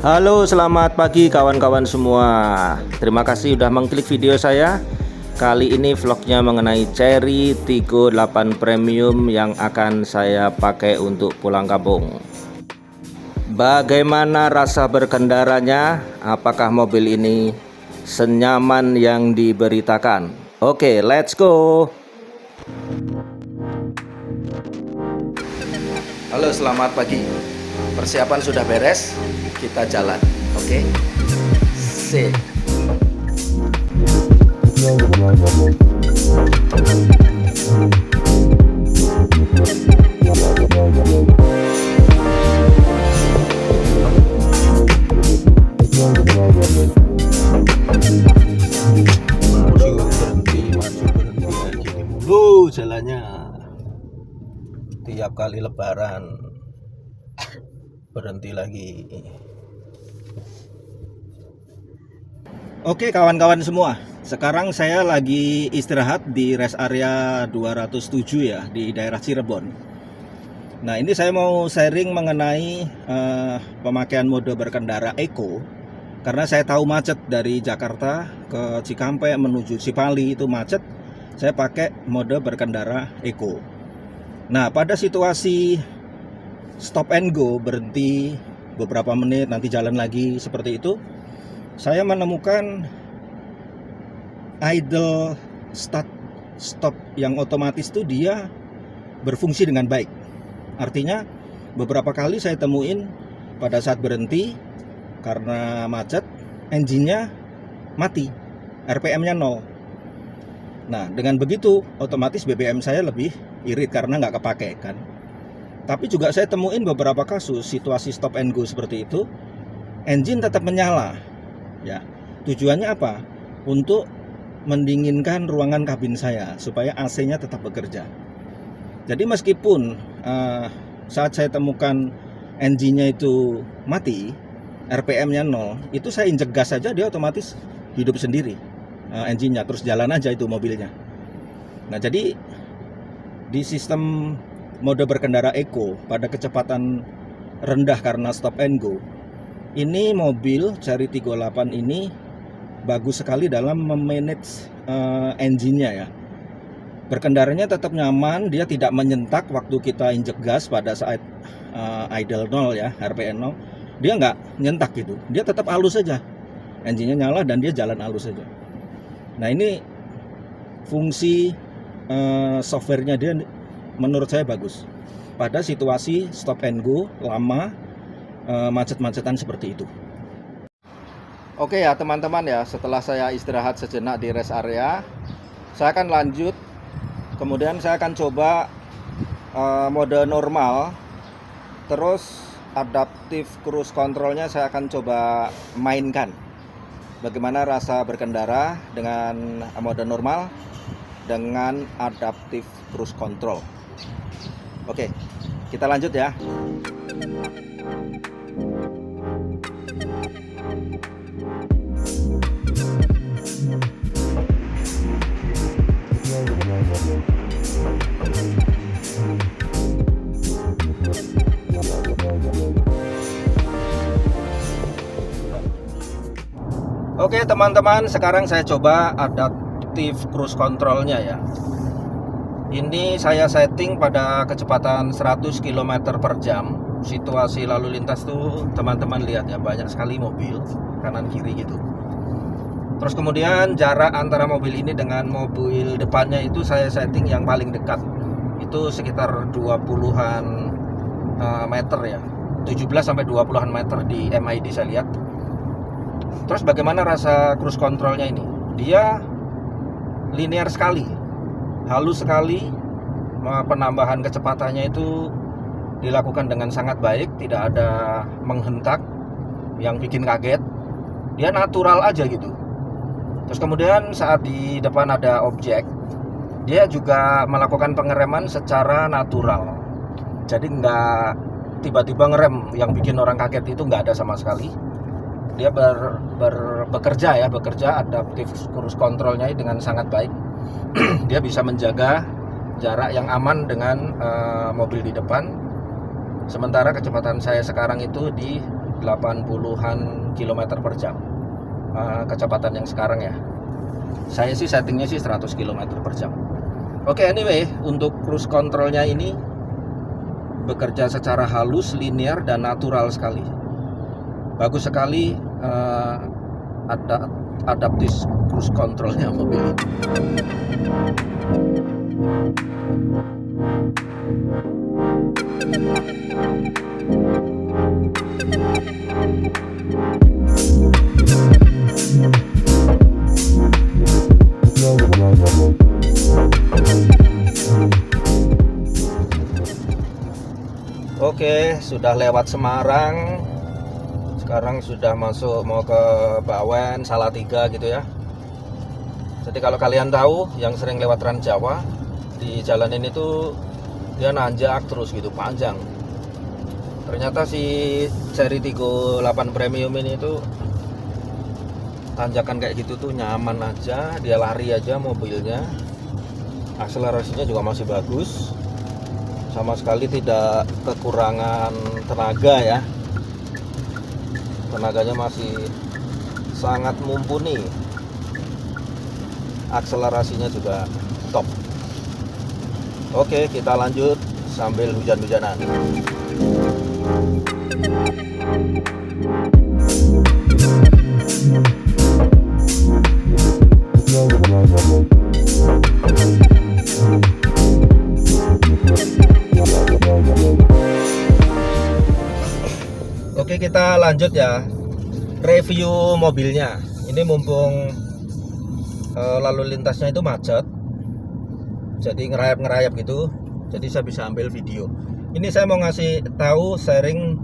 Halo, selamat pagi kawan-kawan semua. Terima kasih sudah mengklik video saya. Kali ini vlognya mengenai Chery Tiggo 8 Premium yang akan saya pakai untuk pulang kampung. Bagaimana rasa berkendaranya? Apakah mobil ini senyaman yang diberitakan? Oke, let's go. Halo, selamat pagi. Persiapan sudah beres, kita jalan. Oke. Sip. Gini mulu jalannya. Tiap kali lebaran berhenti lagi. Oke kawan-kawan semua, sekarang saya lagi istirahat di rest area 207 ya, di daerah Cirebon. Nah, ini saya mau sharing mengenai pemakaian mode berkendara Eco. Karena saya tahu macet dari Jakarta ke Cikampek menuju Cipali itu macet, saya pakai mode berkendara Eco. Nah, pada situasi stop and go, berhenti beberapa menit nanti jalan lagi seperti itu, saya menemukan idle start stop yang otomatis itu dia berfungsi dengan baik. Artinya beberapa kali saya temuin pada saat berhenti karena macet, engine-nya mati, RPM-nya 0. Nah, dengan begitu otomatis BBM saya lebih irit karena nggak kepake kan. Tapi juga saya temuin beberapa kasus situasi stop and go seperti itu, engine tetap menyala. Ya, tujuannya apa? Untuk mendinginkan ruangan kabin saya supaya AC-nya tetap bekerja. Jadi meskipun saat saya temukan engine-nya itu mati, RPM-nya 0, itu saya injek gas saja dia otomatis hidup sendiri engine-nya, terus jalan aja itu mobilnya. Nah, jadi di sistem mode berkendara Eco pada kecepatan rendah karena stop and go, ini mobil Chery Tiggo 8 ini bagus sekali dalam memanage engine-nya ya. Berkendaranya tetap nyaman, dia tidak menyentak waktu kita injek gas pada saat idle 0 ya, RPM 0. Dia nggak nyentak gitu, dia tetap halus saja. Engine-nya nyala dan dia jalan halus saja. Nah, ini fungsi software-nya dia menurut saya bagus pada situasi stop and go lama, macet-macetan seperti itu. Oke ya teman-teman ya, setelah saya istirahat sejenak di rest area, saya akan lanjut. Kemudian saya akan coba mode normal, terus adaptive cruise controlnya saya akan coba mainkan. Bagaimana rasa berkendara dengan mode normal dengan adaptive cruise control. Oke, kita lanjut ya. Oke teman-teman, sekarang saya coba adaptive cruise controlnya ya. Ini saya setting pada kecepatan 100 km per jam. Situasi lalu lintas tuh teman-teman lihat ya, banyak sekali mobil kanan kiri gitu. Terus kemudian jarak antara mobil ini dengan mobil depannya itu saya setting yang paling dekat. Itu sekitar 20-an meter ya. 17 sampai 20-an meter di MID saya lihat. Terus bagaimana rasa cruise controlnya ini? Dia linear sekali, halus sekali, penambahan kecepatannya itu dilakukan dengan sangat baik, tidak ada menghentak yang bikin kaget. Dia natural aja gitu. Terus kemudian saat di depan ada objek, dia juga melakukan pengereman secara natural. Jadi nggak tiba-tiba ngerem yang bikin orang kaget, itu nggak ada sama sekali. Dia bekerja adaptif cruise controlnya dengan sangat baik. Dia bisa menjaga jarak yang aman dengan mobil di depan. Sementara kecepatan saya sekarang itu di 80-an kilometer per jam. Kecepatan yang sekarang ya. Saya sih settingnya sih 100 km per jam. Oke, anyway, untuk cruise controlnya ini bekerja secara halus, linear, dan natural sekali. Bagus sekali adaptif cruise controlnya mobil ini. Oke, sudah lewat Semarang. Sekarang sudah masuk mau ke Bawen, Salatiga gitu ya. Jadi kalau kalian tahu yang sering lewat Trans Jawa, di jalan ini tuh dia nanjak terus gitu, panjang. Ternyata si seri Tigo 8 Premium ini tuh tanjakan kayak gitu tuh nyaman aja, dia lari aja mobilnya. Akselerasinya juga masih bagus. Sama sekali tidak kekurangan tenaga ya. Tenaganya masih sangat mumpuni. Akselerasinya juga top. Oke, kita lanjut sambil hujan-hujanan. Oke, kita lanjut ya, review mobilnya. Ini mumpung lalu lintasnya itu macet, jadi ngerayap gitu, jadi saya bisa ambil video. Ini saya mau ngasih tahu, sharing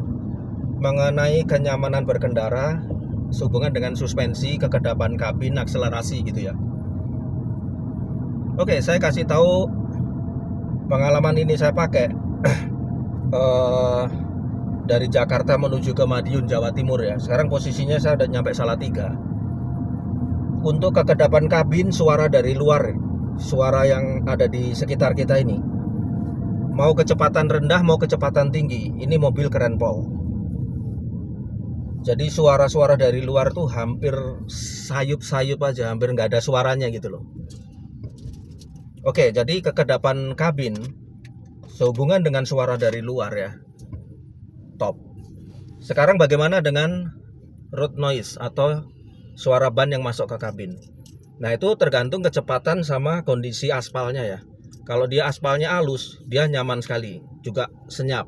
mengenai kenyamanan berkendara sehubungan dengan suspensi, kekedapan kabin, akselerasi gitu ya. Oke, saya kasih tahu pengalaman ini saya pakai dari Jakarta menuju ke Madiun, Jawa Timur ya. Sekarang posisinya saya udah nyampe Salatiga. Untuk kekedapan kabin, suara dari luar, suara yang ada di sekitar kita ini, mau kecepatan rendah, mau kecepatan tinggi, ini mobil keren pol. Jadi suara-suara dari luar tuh hampir sayup-sayup aja, hampir nggak ada suaranya gitu loh. Oke, jadi kekedapan kabin sehubungan dengan suara dari luar ya, top. Sekarang bagaimana dengan road noise atau suara ban yang masuk ke kabin? Nah, itu tergantung kecepatan sama kondisi aspalnya ya. Kalau dia aspalnya halus, dia nyaman sekali, juga senyap.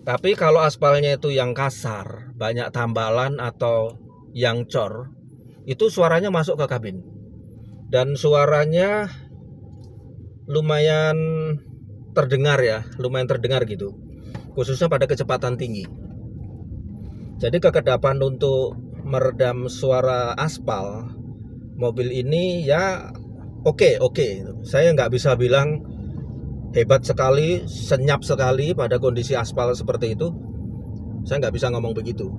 Tapi kalau aspalnya itu yang kasar, banyak tambalan atau yang cor, itu suaranya masuk ke kabin. Dan suaranya lumayan terdengar ya, lumayan terdengar gitu. Khususnya pada kecepatan tinggi. Jadi kekedapan untuk meredam suara aspal mobil ini ya oke. Saya nggak bisa bilang hebat sekali, senyap sekali pada kondisi aspal seperti itu. Saya nggak bisa ngomong begitu,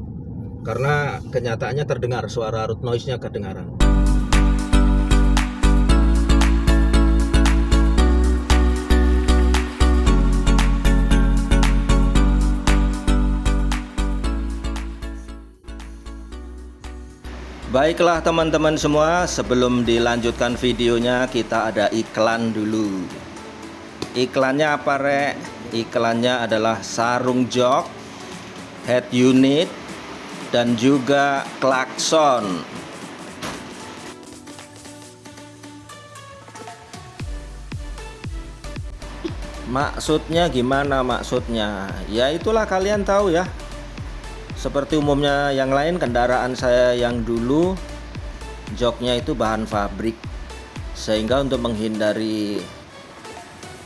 karena kenyataannya terdengar, suara road noise-nya kedengaran. Baiklah teman-teman semua, sebelum dilanjutkan videonya kita ada iklan dulu. Iklannya apa rek? Iklannya adalah sarung jok, head unit, dan juga klakson. Maksudnya gimana maksudnya? Ya itulah, kalian tahu ya. Seperti umumnya yang lain, kendaraan saya yang dulu joknya itu bahan pabrik, sehingga untuk menghindari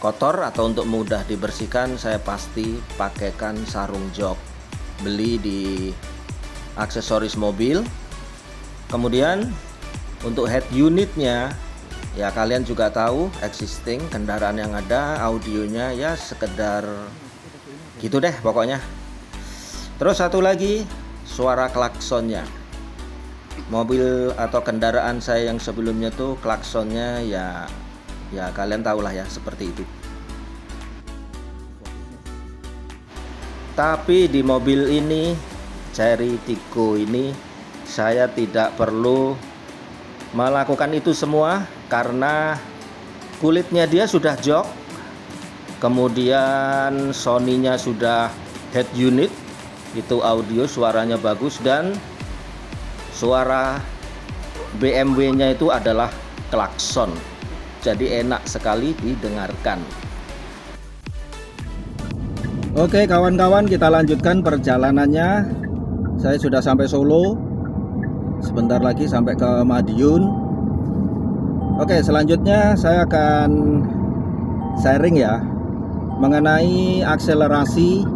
kotor atau untuk mudah dibersihkan, saya pasti pakaikan sarung jok. Beli di aksesoris mobil. Kemudian untuk head unitnya, ya kalian juga tahu existing kendaraan yang ada, audionya ya sekedar gitu deh pokoknya. Terus satu lagi, suara klaksonnya. Mobil atau kendaraan saya yang sebelumnya tuh klaksonnya ya kalian tahulah ya seperti itu. Tapi di mobil ini, Chery Tiggo ini, saya tidak perlu melakukan itu semua karena kulitnya dia sudah jok, kemudian Sony-nya sudah head unit, itu audio suaranya bagus, dan suara BMW-nya itu adalah klakson. Jadi enak sekali didengarkan. Oke kawan-kawan, kita lanjutkan perjalanannya. Saya sudah sampai Solo. Sebentar lagi sampai ke Madiun. Oke, selanjutnya saya akan sharing ya mengenai akselerasi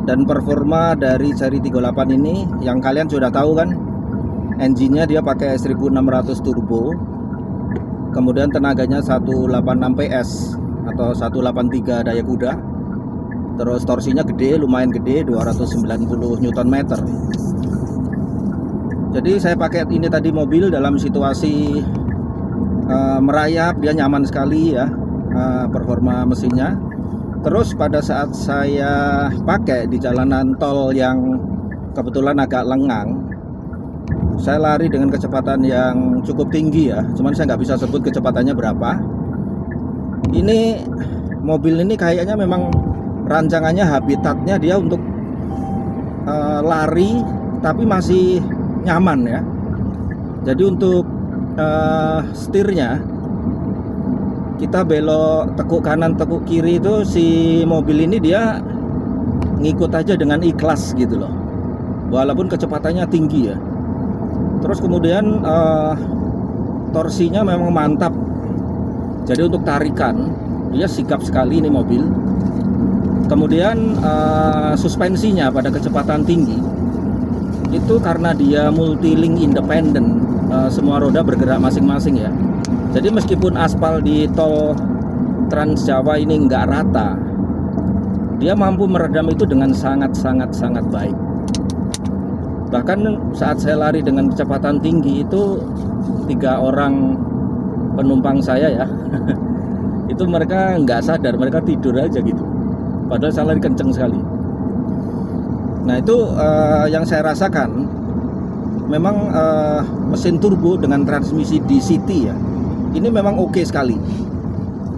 dan performa dari Chery 38 ini. Yang kalian sudah tahu kan, engine-nya dia pakai 1600 turbo. Kemudian tenaganya 186 PS atau 183 daya kuda. Terus torsinya gede, lumayan gede, 290 Nm. Jadi saya pakai ini tadi mobil dalam situasi merayap, dia nyaman sekali ya performa mesinnya. Terus pada saat saya pakai di jalanan tol yang kebetulan agak lengang, saya lari dengan kecepatan yang cukup tinggi ya, cuman saya nggak bisa sebut kecepatannya berapa. Ini mobil ini kayaknya memang rancangannya, habitatnya dia untuk lari tapi masih nyaman ya. Jadi untuk setirnya, kita belok tekuk kanan tekuk kiri itu si mobil ini dia ngikut aja dengan ikhlas gitu loh, walaupun kecepatannya tinggi ya. Terus kemudian torsinya memang mantap. Jadi untuk tarikan dia sigap sekali ini mobil. Kemudian suspensinya pada kecepatan tinggi itu karena dia multi-link independen, semua roda bergerak masing-masing ya. Jadi meskipun aspal di tol Trans Jawa ini nggak rata, dia mampu meredam itu dengan sangat baik. Bahkan saat saya lari dengan kecepatan tinggi itu 3 orang penumpang saya ya itu mereka nggak sadar, mereka tidur aja gitu, padahal saya lari kenceng sekali. Nah itu yang saya rasakan memang mesin turbo dengan transmisi DCT ya, ini memang oke sekali.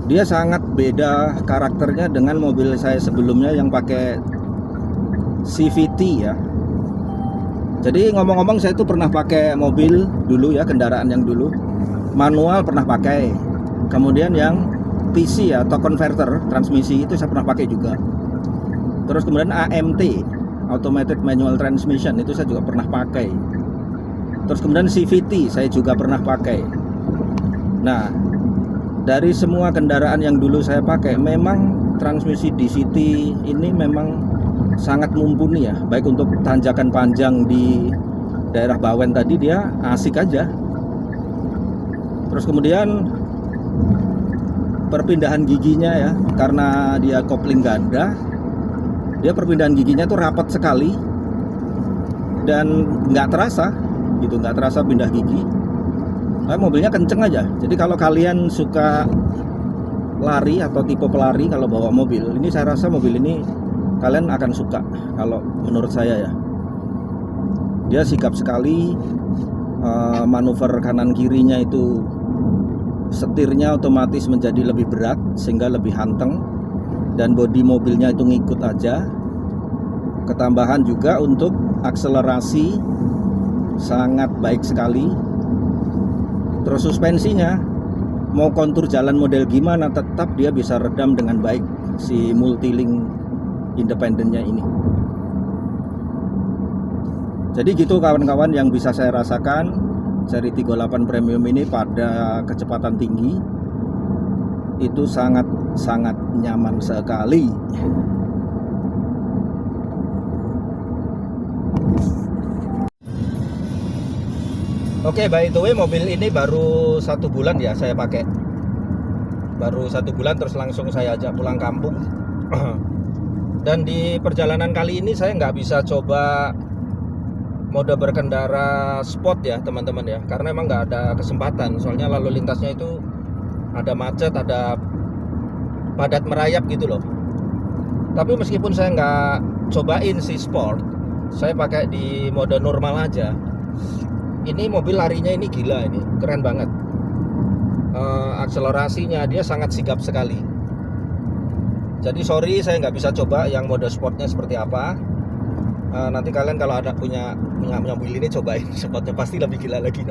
Dia sangat beda karakternya dengan mobil saya sebelumnya yang pakai CVT ya. Jadi ngomong-ngomong, saya itu pernah pakai mobil dulu ya, kendaraan yang dulu manual pernah pakai. Kemudian yang TC ya, atau converter transmisi, itu saya pernah pakai juga. Terus kemudian AMT, automatic manual transmission, itu saya juga pernah pakai. Terus kemudian CVT saya juga pernah pakai. Nah, dari semua kendaraan yang dulu saya pakai, memang transmisi DCT ini memang sangat mumpuni ya, baik untuk tanjakan panjang di daerah Bawen tadi dia asik aja. Terus kemudian perpindahan giginya ya, karena dia kopling ganda, dia perpindahan giginya tuh rapat sekali dan nggak terasa gitu, nggak terasa pindah gigi. Mobilnya kenceng aja. Jadi kalau kalian suka lari atau tipe pelari kalau bawa mobil ini, saya rasa mobil ini kalian akan suka kalau menurut saya ya. Dia sigap sekali, manuver kanan kirinya itu setirnya otomatis menjadi lebih berat sehingga lebih hanteng, dan bodi mobilnya itu ngikut aja. Ketambahan juga untuk akselerasi sangat baik sekali. Terus suspensinya, mau kontur jalan model gimana tetap dia bisa redam dengan baik si multi-link independennya ini. Jadi gitu kawan-kawan yang bisa saya rasakan Chery 38 Premium ini pada kecepatan tinggi. itu sangat nyaman sekali. Oke, by the way, mobil ini baru 1 bulan ya saya pakai. Baru 1 bulan terus langsung saya ajak pulang kampung. Dan di perjalanan kali ini saya nggak bisa coba mode berkendara sport ya teman-teman ya, karena emang nggak ada kesempatan. Soalnya lalu lintasnya itu ada macet, ada padat merayap gitu loh. Tapi meskipun saya nggak cobain si sport, saya pakai di mode normal aja. Ini mobil larinya ini gila, ini keren banget. Akselerasinya dia sangat sigap sekali. Jadi sorry saya nggak bisa coba yang mode sportnya seperti apa. Nanti kalian kalau ada punya mobil ini cobain sportnya, pasti lebih gila lagi.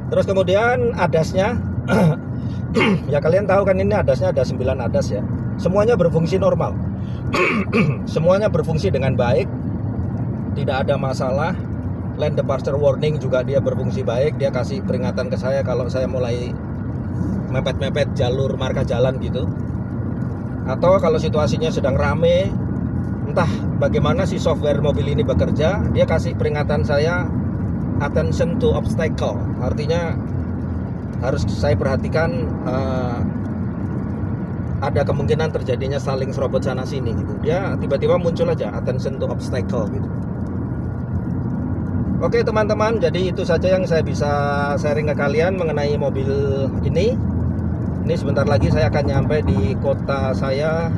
Terus kemudian adasnya, ya kalian tahu kan ini adasnya ada 9 adas ya. Semuanya berfungsi normal. Semuanya berfungsi dengan baik, tidak ada masalah. Lane departure warning juga dia berfungsi baik. Dia kasih peringatan ke saya kalau saya mulai mepet-mepet jalur marka jalan gitu. Atau kalau situasinya sedang rame, entah bagaimana si software mobil ini bekerja, dia kasih peringatan saya attention to obstacle. Artinya harus saya perhatikan ada kemungkinan terjadinya saling serobot sana sini gitu. Dia tiba-tiba muncul aja attention to obstacle gitu. Oke teman-teman, jadi itu saja yang saya bisa sharing ke kalian mengenai mobil ini. Ini sebentar lagi saya akan nyampe di kota saya,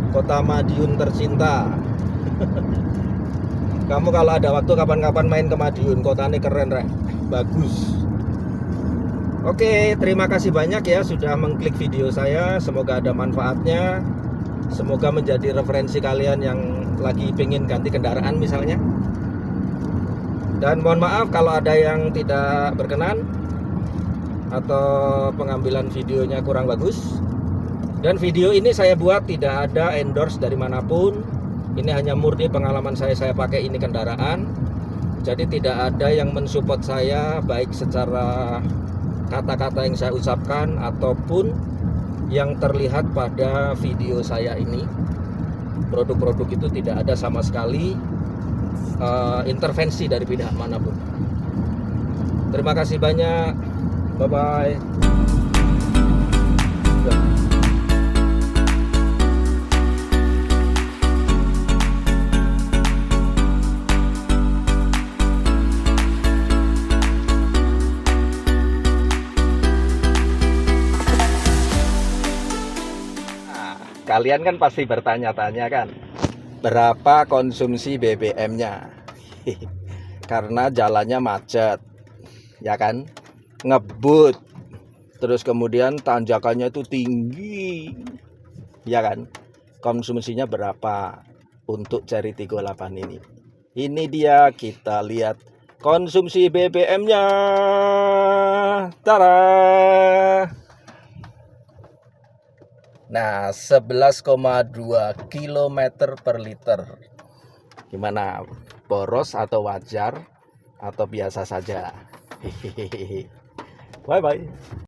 kota Madiun tercinta. Kamu kalau ada waktu kapan-kapan main ke Madiun, kotanya keren rek, bagus. Oke, terima kasih banyak ya sudah mengklik video saya. Semoga ada manfaatnya. Semoga menjadi referensi kalian yang lagi pengen ganti kendaraan misalnya. Dan mohon maaf kalau ada yang tidak berkenan atau pengambilan videonya kurang bagus. Dan video ini saya buat tidak ada endorse dari manapun. Ini hanya murni pengalaman saya pakai ini kendaraan. Jadi tidak ada yang mensupport saya baik secara kata-kata yang saya ucapkan ataupun yang terlihat pada video saya ini. Produk-produk itu tidak ada sama sekali intervensi dari pihak manapun. Terima kasih banyak. Bye bye. Kalian kan pasti bertanya-tanya kan, berapa konsumsi BBM-nya? Karena jalannya macet, ya kan, ngebut, terus kemudian tanjakannya itu tinggi, ya kan. Konsumsinya berapa untuk Cherry Tiggo 8 ini? Ini dia, kita lihat konsumsi BBM-nya. Tara. Nah, 11,2 km per liter. Gimana? Boros atau wajar atau biasa saja? Hehehe. Bye bye.